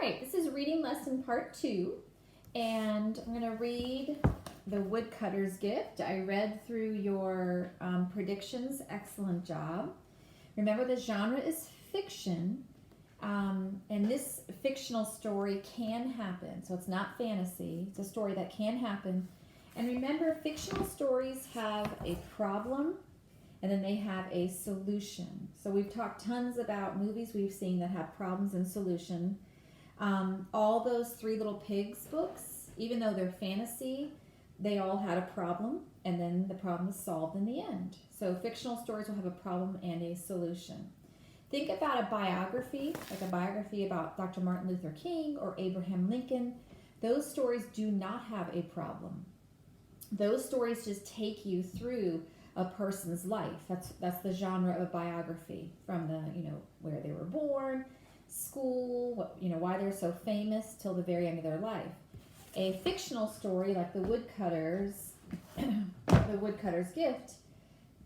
right, this is reading lesson part 2, and I'm going to read The Woodcutter's Gift. I read through your predictions. Excellent job. Remember, the genre is fiction, and this fictional story can happen. So it's not fantasy. It's a story that can happen. And remember, fictional stories have a problem, and then they have a solution. So we've talked tons about movies we've seen that have problems and solution. All those Three Little Pigs books, even though they're fantasy, they all had a problem, and then the problem is solved in the end. So fictional stories will have a problem and a solution. Think about a biography, like a biography about Dr. Martin Luther King or Abraham Lincoln. Those stories do not have a problem. Those stories just take you through a person's life. That's the genre of a biography, from the, where they were born, school, why they're so famous till the very end of their life. A fictional story like The Woodcutter's Gift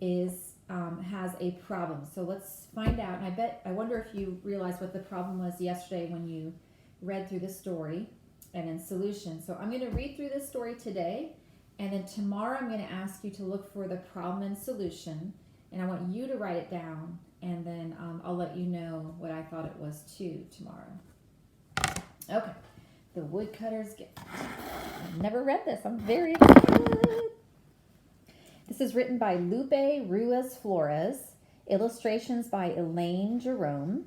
has a problem. So let's find out. And I wonder if you realized what the problem was yesterday when you read through the story and then solution. So I'm going to read through this story today, and then tomorrow I'm going to ask you to look for the problem and solution, and I want you to write it down, and then I'll let you know what I thought it was too tomorrow. Okay, The Woodcutter's Gift. I've never read this. I'm very excited. This is written by Lupe Ruiz Flores. Illustrations by Elaine Jerome.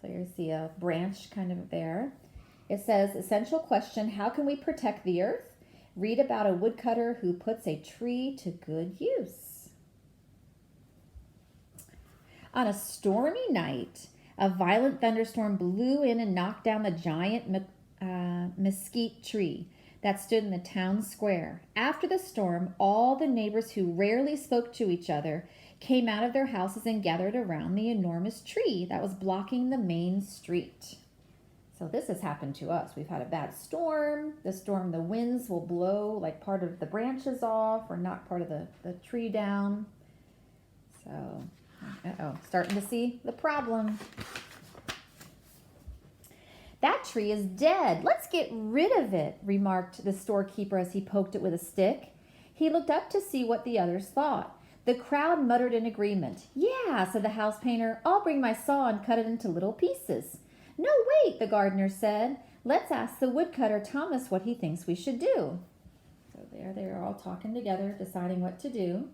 So you see a branch kind of there. It says, essential question, how can we protect the earth? Read about a woodcutter who puts a tree to good use. On a stormy night, a violent thunderstorm blew in and knocked down the giant mesquite tree that stood in the town square. After the storm, all the neighbors who rarely spoke to each other came out of their houses and gathered around the enormous tree that was blocking the main street. So this has happened to us. We've had a bad storm. The winds will blow like part of the branches off or knock part of the tree down. So, starting to see the problem. That tree is dead. Let's get rid of it, remarked the storekeeper as he poked it with a stick. He looked up to see what the others thought. The crowd muttered in agreement. Yeah, said the house painter. I'll bring my saw and cut it into little pieces. No, wait, the gardener said. Let's ask the woodcutter Thomas what he thinks we should do. So there they are all talking together, deciding what to do.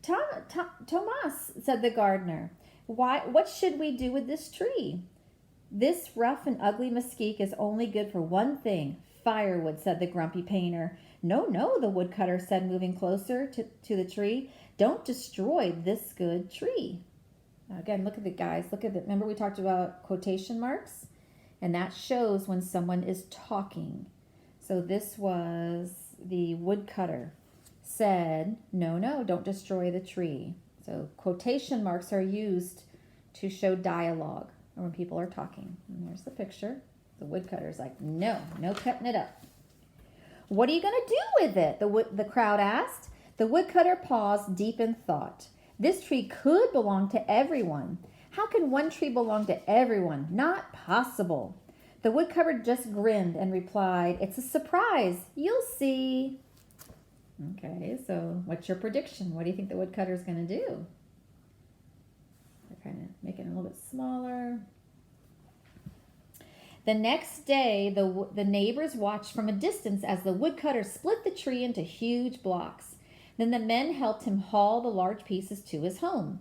Thomas, said the gardener, what should we do with this tree? This rough and ugly mesquite is only good for one thing, firewood, said the grumpy painter. No, the woodcutter said, moving closer to the tree. Don't destroy this good tree. Again, look at the guys. Remember we talked about quotation marks? And that shows when someone is talking. So this was the woodcutter said, no, don't destroy the tree. So quotation marks are used to show dialogue or when people are talking. And there's the picture. The woodcutter's like, no cutting it up. What are you going to do with it? The crowd asked. The woodcutter paused, deep in thought. This tree could belong to everyone. How can one tree belong to everyone? Not possible. The woodcutter just grinned and replied, it's a surprise. You'll see. Okay, so what's your prediction? What do you think the woodcutter is going to do? They're kind of making it a little bit smaller. The next day, the neighbors watched from a distance as the woodcutter split the tree into huge blocks. Then the men helped him haul the large pieces to his home.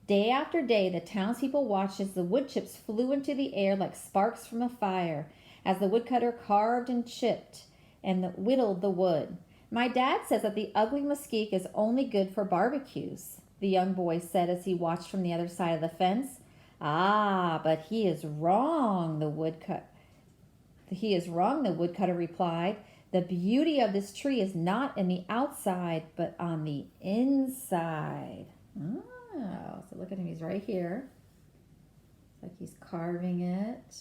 Day after day, the townspeople watched as the wood chips flew into the air like sparks from a fire, as the woodcutter carved and chipped and whittled the wood. My dad says that the ugly mesquite is only good for barbecues, the young boy said as he watched from the other side of the fence. Ah, but he is wrong, the woodcutter replied. The beauty of this tree is not in the outside, but on the inside. Oh, so look at him. He's right here. It's like he's carving it.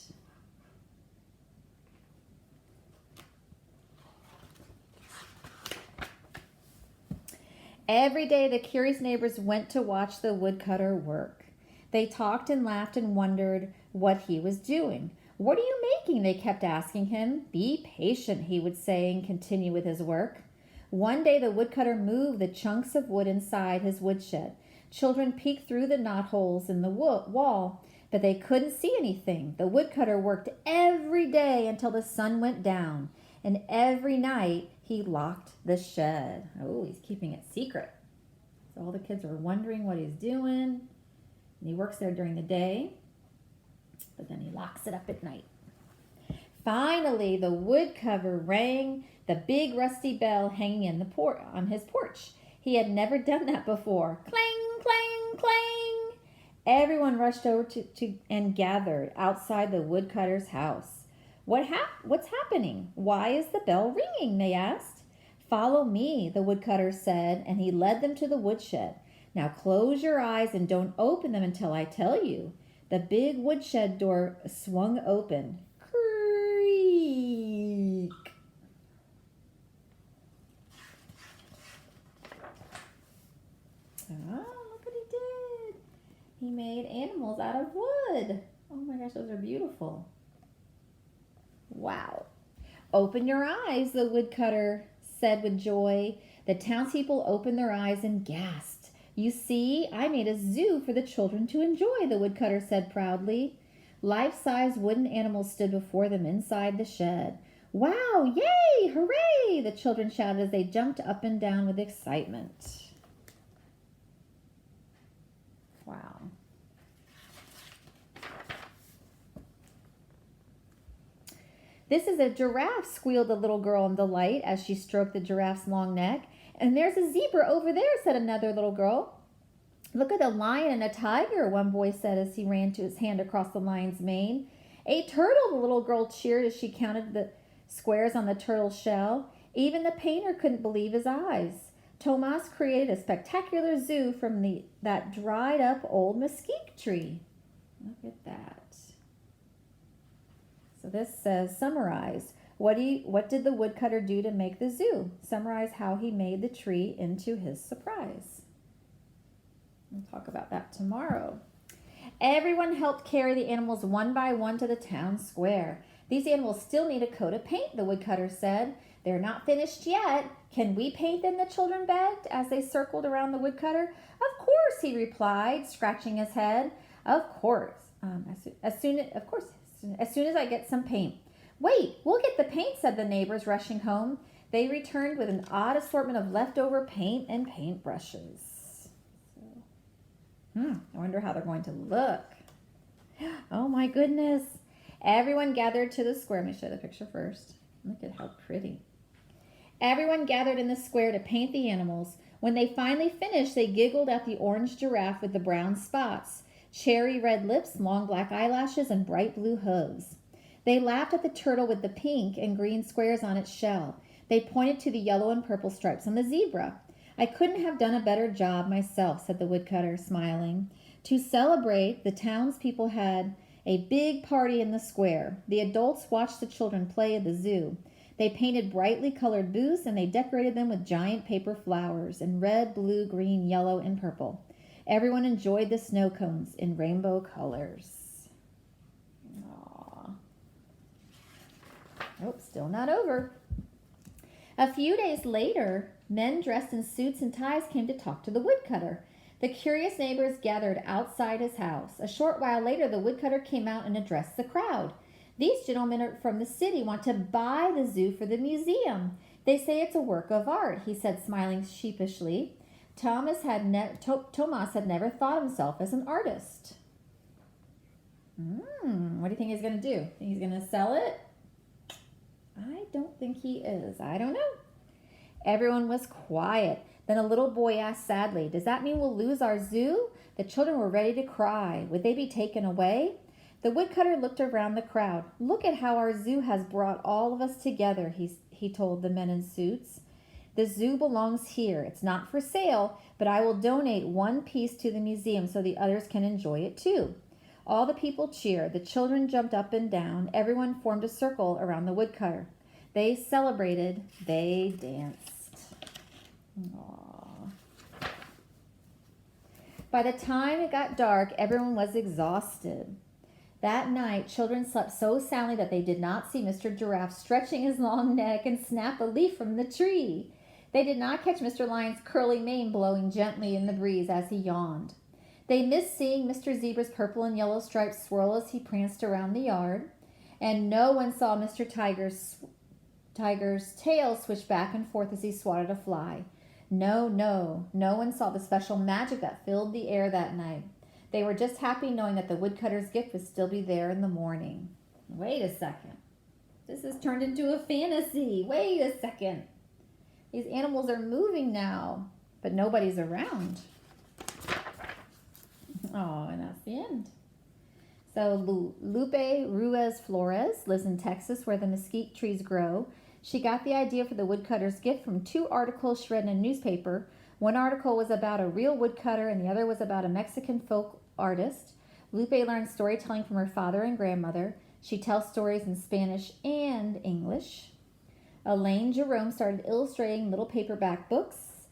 Every day, the curious neighbors went to watch the woodcutter work. They talked and laughed and wondered what he was doing. "What are you making?" they kept asking him. "Be patient," he would say, and continue with his work. One day the woodcutter moved the chunks of wood inside his woodshed. Children peeked through the knotholes in the wall, but they couldn't see anything. The woodcutter worked every day until the sun went down, and every night he locked the shed. Oh, he's keeping it secret. So all the kids are wondering what he's doing. And he works there during the day, but then he locks it up at night. Finally, the woodcutter rang the big rusty bell hanging in the on his porch. He had never done that before. Clang, clang, clang. Everyone rushed over and gathered outside the woodcutter's house. What's happening? Why is the bell ringing? They asked. "Follow me," the woodcutter said, and he led them to the woodshed. "Now close your eyes and don't open them until I tell you." The big woodshed door swung open. Creak. Oh, look what he did. He made animals out of wood. Oh my gosh, those are beautiful. Wow. "Open your eyes," the woodcutter said with joy. The townspeople opened their eyes and gasped. "You see, I made a zoo for the children to enjoy," the woodcutter said proudly. Life-size wooden animals stood before them inside the shed. "Wow, yay, hooray!" the children shouted as they jumped up and down with excitement. Wow. "This is a giraffe," squealed the little girl in delight as she stroked the giraffe's long neck. "And there's a zebra over there," said another little girl. "Look at a lion and a tiger," one boy said as he ran to his hand across the lion's mane. "A turtle," the little girl cheered as she counted the squares on the turtle's shell. Even the painter couldn't believe his eyes. Tomas created a spectacular zoo from that dried up old mesquite tree. Look at that. So this says, summarize. What did the woodcutter do to make the zoo? Summarize how he made the tree into his surprise. We'll talk about that tomorrow. Everyone helped carry the animals one by one to the town square. "These animals still need a coat of paint," the woodcutter said. "They're not finished yet. Can we paint them?" the children begged as they circled around the woodcutter. "Of course," he replied, scratching his head. "Of course. As soon as I get some paint." "Wait, we'll get the paint," said the neighbors, rushing home. They returned with an odd assortment of leftover paint and paintbrushes. I wonder how they're going to look. Oh my goodness. Everyone gathered to the square. Let me show the picture first. Look at how pretty. Everyone gathered in the square to paint the animals. When they finally finished, they giggled at the orange giraffe with the brown spots, cherry red lips, long black eyelashes, and bright blue hooves. They laughed at the turtle with the pink and green squares on its shell. They pointed to the yellow and purple stripes on the zebra. "I couldn't have done a better job myself," said the woodcutter, smiling. To celebrate, the townspeople had a big party in the square. The adults watched the children play at the zoo. They painted brightly colored booths, and they decorated them with giant paper flowers in red, blue, green, yellow, and purple. Everyone enjoyed the snow cones in rainbow colors. Aww. Oh, still not over. A few days later, men dressed in suits and ties came to talk to the woodcutter. The curious neighbors gathered outside his house. A short while later, the woodcutter came out and addressed the crowd. "These gentlemen are from the city want to buy the zoo for the museum. They say it's a work of art," he said, smiling sheepishly. Tomas had never thought of himself as an artist. What do you think he's going to do? Think he's going to sell it? I don't think he is. I don't know. Everyone was quiet. Then a little boy asked sadly, "Does that mean we'll lose our zoo?" The children were ready to cry. Would they be taken away? The woodcutter looked around the crowd. "Look at how our zoo has brought all of us together," he told the men in suits. "The zoo belongs here. It's not for sale, but I will donate one piece to the museum so the others can enjoy it too." All the people cheered. The children jumped up and down. Everyone formed a circle around the woodcutter. They celebrated. They danced. Aww. By the time it got dark, everyone was exhausted. That night, children slept so soundly that they did not see Mr. Giraffe stretching his long neck and snap a leaf from the tree. They did not catch Mr. Lion's curly mane blowing gently in the breeze as he yawned. They missed seeing Mr. Zebra's purple and yellow stripes swirl as he pranced around the yard. And no one saw Mr. Tiger's tail swish back and forth as he swatted a fly. No one saw the special magic that filled the air that night. They were just happy knowing that the woodcutter's gift would still be there in the morning. Wait a second. This has turned into a fantasy. Wait a second. These animals are moving now, but nobody's around. Oh, and that's the end. So Lupe Ruiz Flores lives in Texas where the mesquite trees grow. She got the idea for the woodcutter's gift from 2 articles she read in a newspaper. One article was about a real woodcutter and the other was about a Mexican folk artist. Lupe learned storytelling from her father and grandmother. She tells stories in Spanish and English. Elaine Jerome started illustrating little paperback books.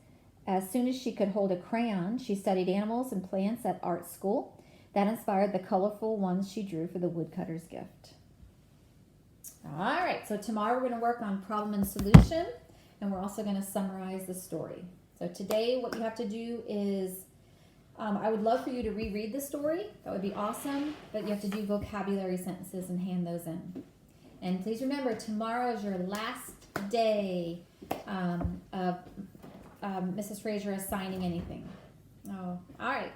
As soon as she could hold a crayon, she studied animals and plants at art school. That inspired the colorful ones she drew for the woodcutter's gift. All right, so tomorrow we're going to work on problem and solution, and we're also going to summarize the story. So today what you have to do is, I would love for you to reread the story. That would be awesome, but you have to do vocabulary sentences and hand those in. And please remember, tomorrow is your last day of Mrs. Fraser assigning anything. Oh, all right.